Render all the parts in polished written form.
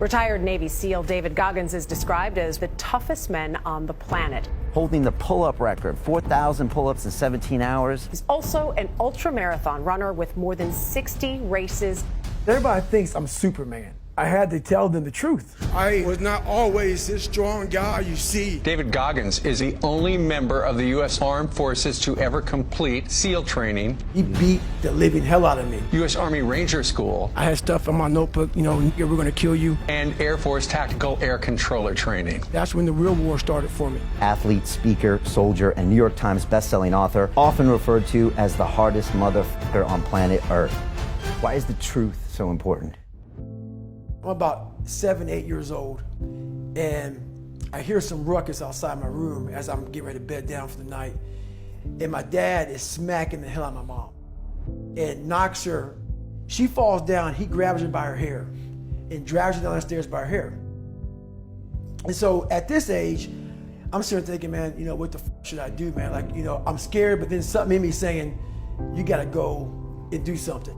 Retired Navy SEAL David Goggins is described as the toughest man on the planet. Holding the pull-up record, 4,000 pull-ups in 17 hours. He's also an ultra-marathon runner with more than 60 races. Everybody thinks I'm Superman. I had to tell them the truth. I was not always this strong guy you see. David Goggins is the only member of the U.S. Armed Forces to ever complete SEAL training. He beat the living hell out of me. U.S. Army Ranger School. I had stuff in my notebook, we're going to kill you. And Air Force Tactical Air Controller training. That's when the real war started for me. Athlete, speaker, soldier, and New York Times best-selling author, often referred to as the hardest motherfucker on planet Earth. Why is the truth so important? I'm about 7, 8 years old, and I hear some ruckus outside my room as I'm getting ready to bed down for the night. And my dad is smacking the hell out of my mom and knocks her. She falls down, he grabs her by her hair and drags her down the stairs by her hair. And so at this age, I'm sitting thinking, man, what the should I do, man? Like, I'm scared, but then something in me saying, you gotta go and do something.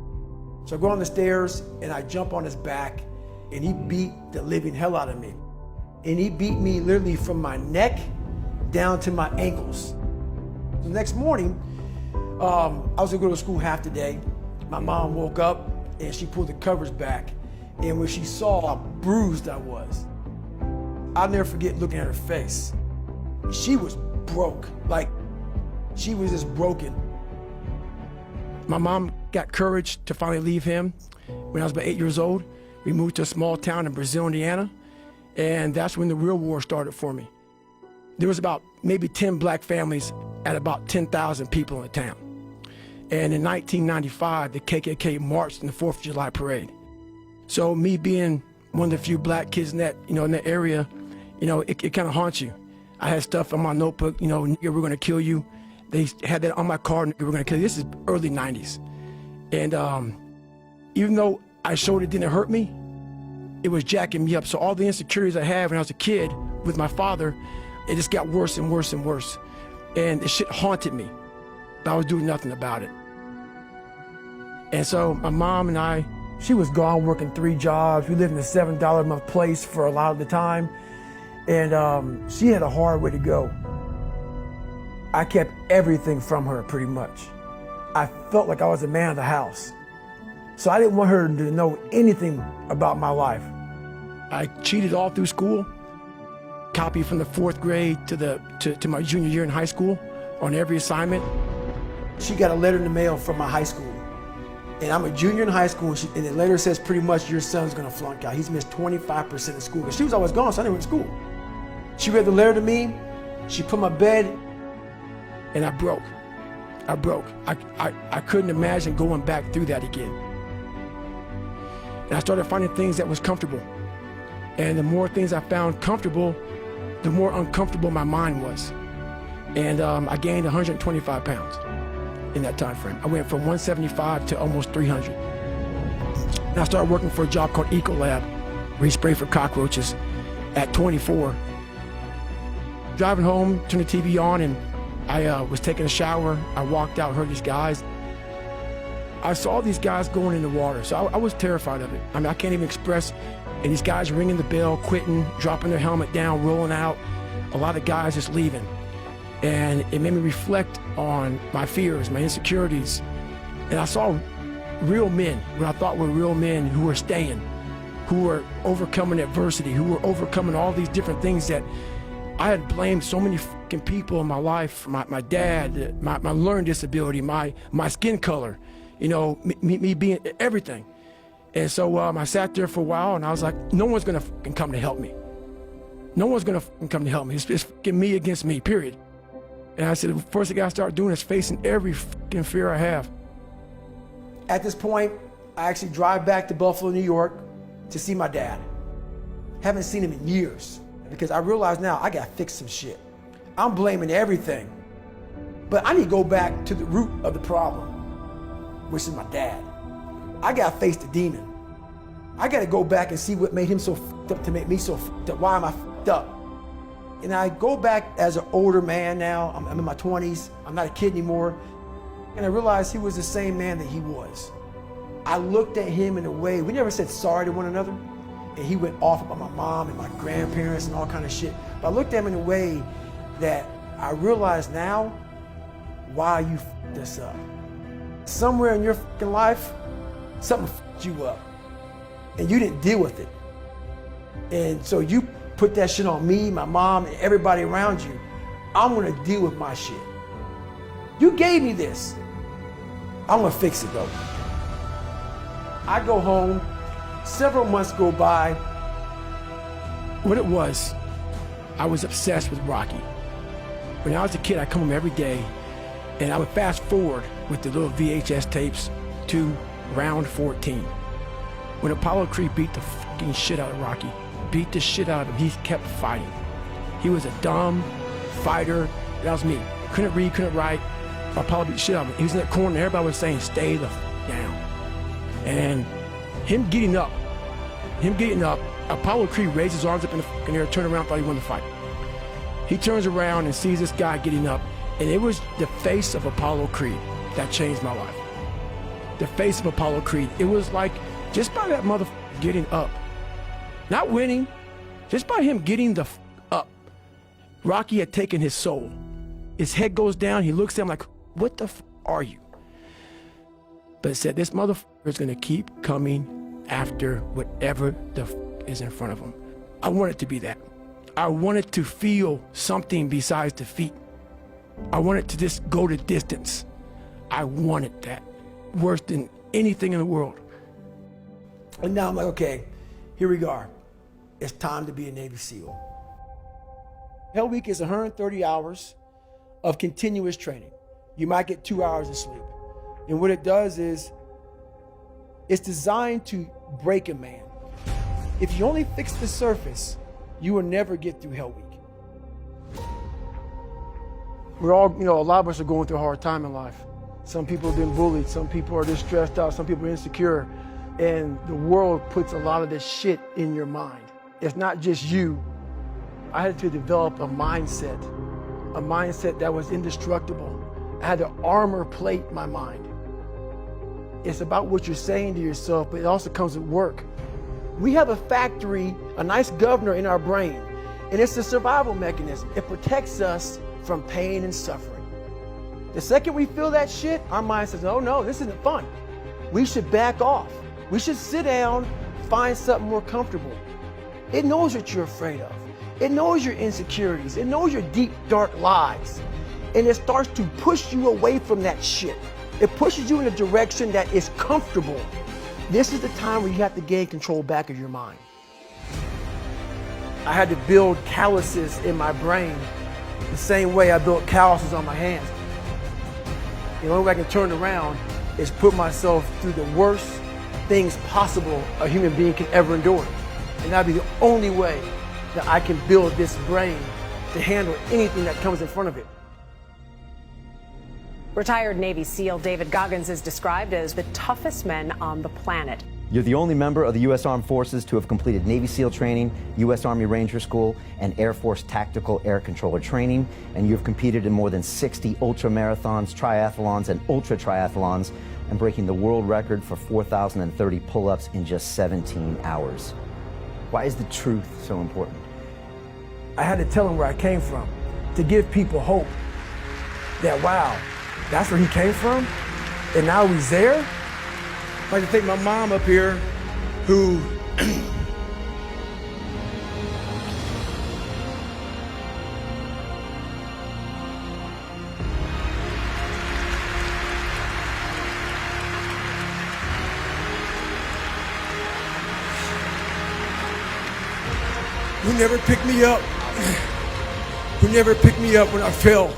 So I go on the stairs and I jump on his back, and he beat the living hell out of me. And he beat me literally from my neck down to my ankles. The next morning, I was gonna go to school half the day. My mom woke up and she pulled the covers back. And when she saw how bruised I was, I'll never forget looking at her face. She was broke, like she was just broken. My mom got courage to finally leave him when I was about 8 years old. We moved to a small town in Brazil, Indiana, and that's when the real war started for me. There was about maybe 10 black families at about 10,000 people in the town. And in 1995, the KKK marched in the 4th of July parade. So me being one of the few black kids in that, in that area, it kind of haunts you. I had stuff on my notebook, we're gonna kill you. They had that on my card, we're gonna kill you. This is early 90s. And even though I showed it didn't hurt me, it was jacking me up. So all the insecurities I had when I was a kid with my father, it just got worse and worse and worse. And the shit haunted me, but I was doing nothing about it. And so my mom and I, she was gone working 3 jobs. We lived in a $7 a month place for a lot of the time. And she had a hard way to go. I kept everything from her pretty much. I felt like I was the man of the house. So I didn't want her to know anything about my life. I cheated all through school, copied from the 4th grade to my junior year in high school on every assignment. She got a letter in the mail from my high school. And I'm a junior in high school, and the letter says pretty much your son's gonna flunk out. He's missed 25% of school. Because she was always gone, so I didn't went to school. She read the letter to me, she put my bed, and I broke. I couldn't imagine going back through that again. And I started finding things that was comfortable. And the more things I found comfortable, the more uncomfortable my mind was. And I gained 125 pounds in that time frame. I went from 175 to almost 300. And I started working for a job called Ecolab, where you spray for cockroaches at 24. Driving home, turned the TV on, and I was taking a shower. I walked out, heard these guys. I saw these guys going in the water, so I was terrified of it. I mean, I can't even express. And these guys ringing the bell, quitting, dropping their helmet down, rolling out. A lot of guys just leaving. And it made me reflect on my fears, my insecurities. And I saw real men, what I thought were real men who were staying, who were overcoming adversity, who were overcoming all these different things that I had blamed so many fucking people in my life, my dad, my learning disability, my skin color, me being everything. And so I sat there for a while and I was like, no one's gonna fucking come to help me. No one's gonna fucking come to help me. It's fucking me against me, period. And I said, the first thing I gotta start doing is facing every fucking fear I have. At this point, I actually drive back to Buffalo, New York to see my dad. Haven't seen him in years because I realize now I gotta fix some shit. I'm blaming everything, but I need to go back to the root of the problem, which is my dad. I gotta face the demon. I gotta go back and see what made him so fucked up to make me so fucked up. Why am I fucked up? And I go back as an older man now. I'm in my 20s. I'm not a kid anymore. And I realized he was the same man that he was. I looked at him in a way, we never said sorry to one another. And he went off about my mom and my grandparents and all kind of shit. But I looked at him in a way that I realize now why you f***ed this up. Somewhere in your fucking life, something f***ed you up. And you didn't deal with it. And so you put that shit on me, my mom, and everybody around you. I'm gonna deal with my shit. You gave me this. I'm gonna fix it though. I go home, several months go by. What it was, I was obsessed with Rocky. When I was a kid, I'd come home every day and I would fast forward with the little VHS tapes to round 14. When Apollo Creed beat the fucking shit out of Rocky, beat the shit out of him, he kept fighting. He was a dumb fighter. That was me. Couldn't read, couldn't write. Apollo beat the shit out of him. He was in that corner and everybody was saying, stay the fuck down. And him getting up, Apollo Creed raised his arms up in the fucking air, turned around, thought he won the fight. He turns around and sees this guy getting up, and it was the face of Apollo Creed that changed my life. The face of Apollo Creed. It was like, just by that motherfucker getting up, not winning, just by him getting the up, Rocky had taken his soul. His head goes down, he looks at him like, what the are you? But it said, this motherfucker is gonna keep coming after whatever the is in front of him. I want it to be that. I wanted to feel something besides defeat. I wanted to just go the distance. I wanted that worse than anything in the world. And now I'm like, okay, here we go. It's time to be a Navy SEAL. Hell Week is 130 hours of continuous training. You might get 2 hours of sleep. And what it does is, it's designed to break a man. If you only fix the surface, you will never get through Hell Week. We're all, a lot of us are going through a hard time in life. Some people have been bullied, some people are just stressed out, some people are insecure. And the world puts a lot of this shit in your mind. It's not just you. I had to develop a mindset that was indestructible. I had to armor plate my mind. It's about what you're saying to yourself, but it also comes with work. We have a factory, a nice governor in our brain, and it's a survival mechanism. It protects us from pain and suffering. The second we feel that shit, our mind says, oh no, this isn't fun. We should back off. We should sit down, find something more comfortable. It knows what you're afraid of. It knows your insecurities. It knows your deep, dark lies. And it starts to push you away from that shit. It pushes you in a direction that is comfortable. This is the time where you have to gain control back of your mind. I had to build calluses in my brain the same way I built calluses on my hands. The only way I can turn around is put myself through the worst things possible a human being can ever endure. And that'd be the only way that I can build this brain to handle anything that comes in front of it. Retired Navy SEAL David Goggins is described as the toughest man on the planet. You're the only member of the U.S. Armed Forces to have completed Navy SEAL training, U.S. Army Ranger School, and Air Force Tactical Air Controller training, and you've competed in more than 60 ultra marathons, triathlons, and ultra triathlons, and breaking the world record for 4,030 pull-ups in just 17 hours. Why is the truth so important? I had to tell him where I came from, to give people hope that, wow, that's where he came from, and now he's there. I'd like to take my mom up here, who never picked me up, who never picked me up when I fell.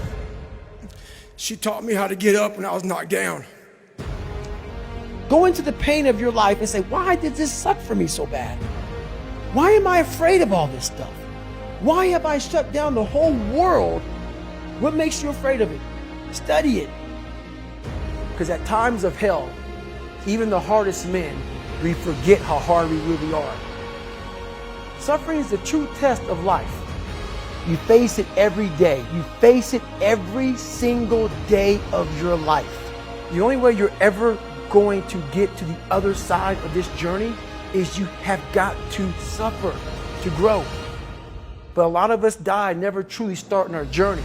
She taught me how to get up when I was knocked down. Go into the pain of your life and say, why did this suck for me so bad? Why am I afraid of all this stuff? Why have I shut down the whole world? What makes you afraid of it? Study it. Because at times of hell, even the hardest men, we forget how hard we really are. Suffering is the true test of life. You face it every day. You face it every single day of your life. The only way you're ever going to get to the other side of this journey is you have got to suffer to grow. But a lot of us die never truly starting our journey.